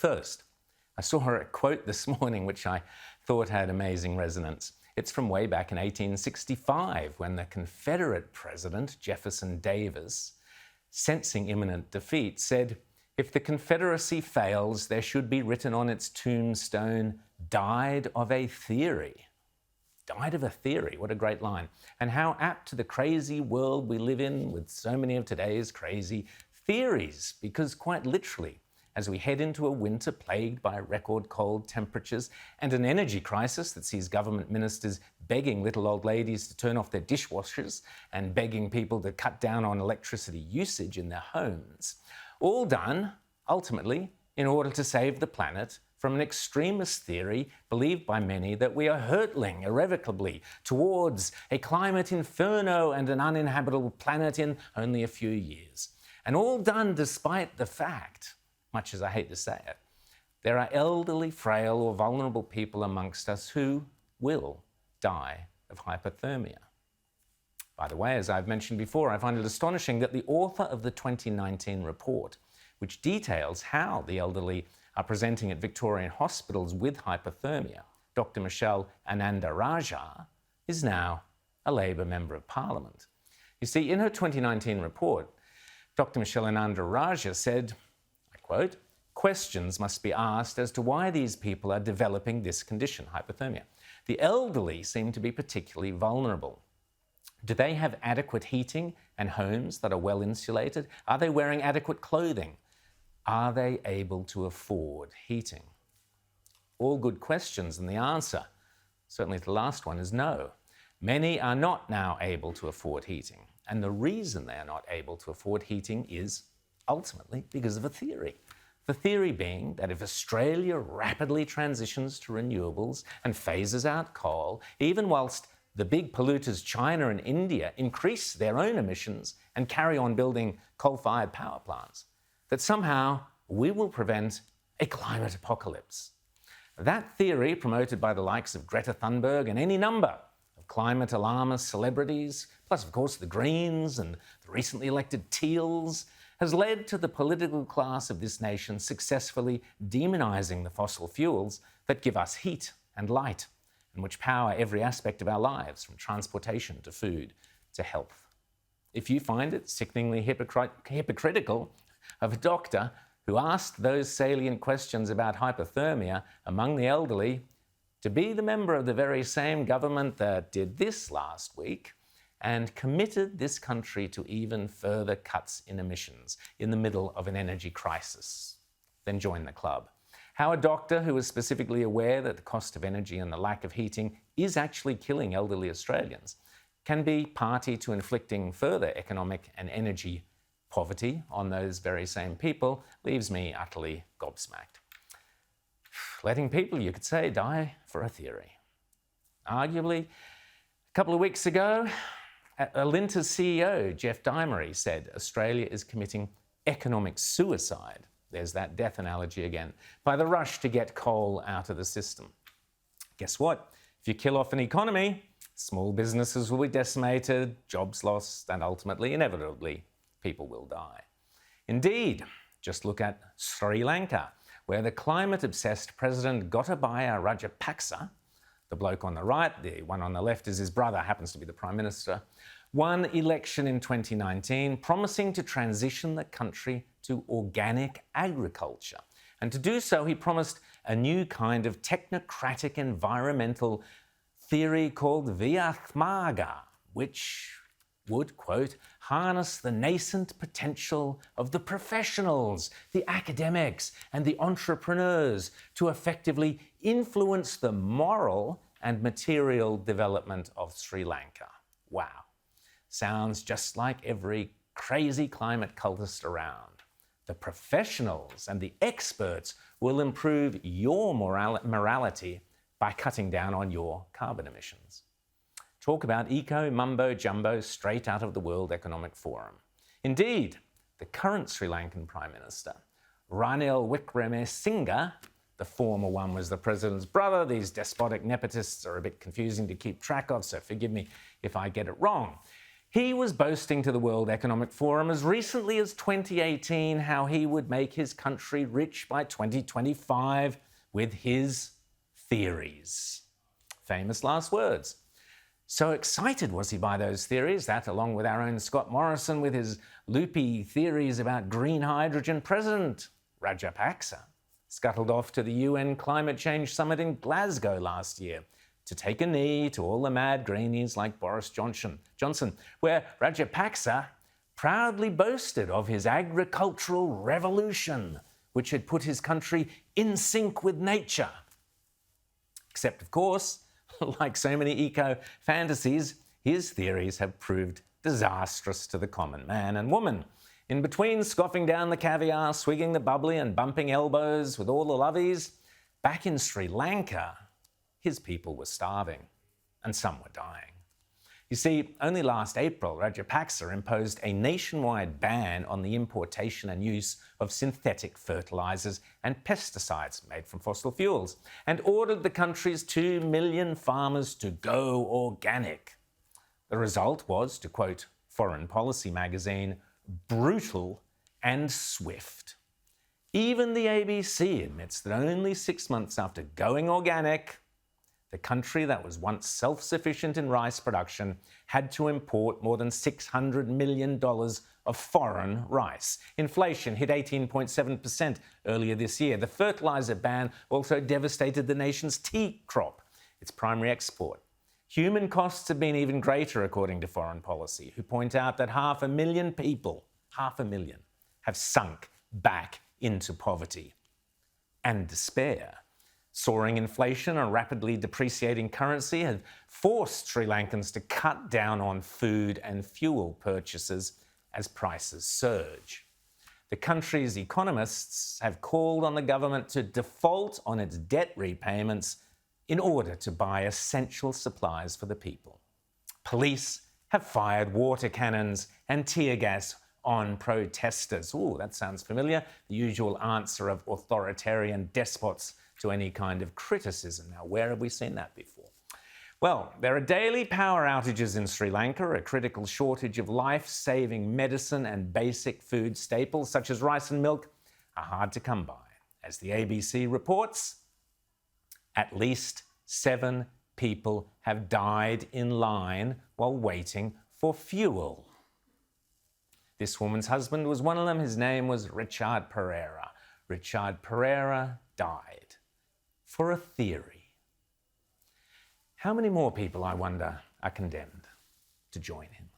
First, I saw a quote this morning which I thought had amazing resonance. It's from way back in 1865 when the Confederate president, Jefferson Davis, sensing imminent defeat, said, "If the Confederacy fails, there should be written on its tombstone, 'Died of a theory.'" Died of a theory, what a great line. And how apt to the crazy world we live in with so many of today's crazy theories, because quite literally, as we head into a winter plagued by record cold temperatures and an energy crisis that sees government ministers begging little old ladies to turn off their dishwashers and begging people to cut down on electricity usage in their homes, all done, ultimately, in order to save the planet from an extremist theory believed by many that we are hurtling irrevocably towards a climate inferno and an uninhabitable planet in only a few years. And all done despite the fact, much as I hate to say it, there are elderly, frail or vulnerable people amongst us who will die of hypothermia. By the way, as I've mentioned before, I find it astonishing that the author of the 2019 report, which details how the elderly are presenting at Victorian hospitals with hypothermia, Dr. Michelle Anandaraja, is now a Labor Member of Parliament. You see, in her 2019 report, Dr. Michelle Anandaraja said, I quote, "Questions must be asked as to why these people are developing this condition, hypothermia. The elderly seem to be particularly vulnerable. Do they have adequate heating and homes that are well insulated? Are they wearing adequate clothing? Are they able to afford heating?" All good questions, and the answer, certainly to the last one, is no. Many are not now able to afford heating, and the reason they are not able to afford heating is ultimately because of a theory. The theory being that if Australia rapidly transitions to renewables and phases out coal, even whilst the big polluters China and India increase their own emissions and carry on building coal-fired power plants, that somehow we will prevent a climate apocalypse. That theory, promoted by the likes of Greta Thunberg and any number of climate alarmist celebrities, plus of course the Greens and the recently elected Teals, has led to the political class of this nation successfully demonising the fossil fuels that give us heat and light and which power every aspect of our lives, from transportation to food to health. If you find it sickeningly hypocritical of a doctor who asked those salient questions about hypothermia among the elderly to be the member of the very same government that did this last week and committed this country to even further cuts in emissions in the middle of an energy crisis, then join the club. How a doctor who is specifically aware that the cost of energy and the lack of heating is actually killing elderly Australians can be party to inflicting further economic and energy poverty on those very same people leaves me utterly gobsmacked. Letting people, you could say, die for a theory. Arguably, a couple of weeks ago, Alinta's CEO, Jeff Dimery, said Australia is committing economic suicide, there's that death analogy again, by the rush to get coal out of the system. Guess what? If you kill off an economy, small businesses will be decimated, jobs lost, and ultimately, inevitably, people will die. Indeed, just look at Sri Lanka, where the climate-obsessed President Gotabaya Rajapaksa, the bloke on the right, the one on the left is his brother, happens to be the Prime Minister, won election in 2019, promising to transition the country to organic agriculture. And to do so, he promised a new kind of technocratic environmental theory called Viathmaga, which would, quote, harness the nascent potential of the professionals, the academics, and the entrepreneurs to effectively influence the moral and material development of Sri Lanka. Wow. Sounds just like every crazy climate cultist around. The professionals and the experts will improve your morality by cutting down on your carbon emissions. Talk about eco-mumbo-jumbo straight out of the World Economic Forum. Indeed, the current Sri Lankan Prime Minister, Ranil Wickremesinghe, the former one was the president's brother. These despotic nepotists are a bit confusing to keep track of, so forgive me if I get it wrong. He was boasting to the World Economic Forum as recently as 2018 how he would make his country rich by 2025 with his theories. Famous last words. So excited was he by those theories that, along with our own Scott Morrison with his loopy theories about green hydrogen, President Rajapaksa scuttled off to the UN Climate Change Summit in Glasgow last year to take a knee to all the mad greenies like Boris Johnson, where Rajapaksa proudly boasted of his agricultural revolution, which had put his country in sync with nature. Except, of course, like so many eco-fantasies, his theories have proved disastrous to the common man and woman. In between scoffing down the caviar, swigging the bubbly and bumping elbows with all the lovies, back in Sri Lanka, his people were starving and some were dying. You see, only last April, Rajapaksa imposed a nationwide ban on the importation and use of synthetic fertilizers and pesticides made from fossil fuels, and ordered the country's 2 million farmers to go organic. The result was, to quote Foreign Policy magazine, brutal and swift. Even the ABC admits that only 6 months after going organic, the country that was once self-sufficient in rice production had to import more than $600 million of foreign rice. Inflation hit 18.7% earlier this year. The fertilizer ban also devastated the nation's tea crop, its primary export. Human costs have been even greater, according to Foreign Policy, who point out that 500,000 people, 500,000, have sunk back into poverty and despair. Soaring inflation and rapidly depreciating currency have forced Sri Lankans to cut down on food and fuel purchases as prices surge. The country's economists have called on the government to default on its debt repayments in order to buy essential supplies for the people. Police have fired water cannons and tear gas on protesters. Ooh, that sounds familiar. The usual answer of authoritarian despots to any kind of criticism. Now, where have we seen that before? Well, there are daily power outages in Sri Lanka, a critical shortage of life-saving medicine and basic food staples such as rice and milk are hard to come by. As the ABC reports, at least 7 people have died in line while waiting for fuel. This woman's husband was one of them. His name was Richard Pereira. Richard Pereira died for a theory. How many more people, I wonder, are condemned to join him?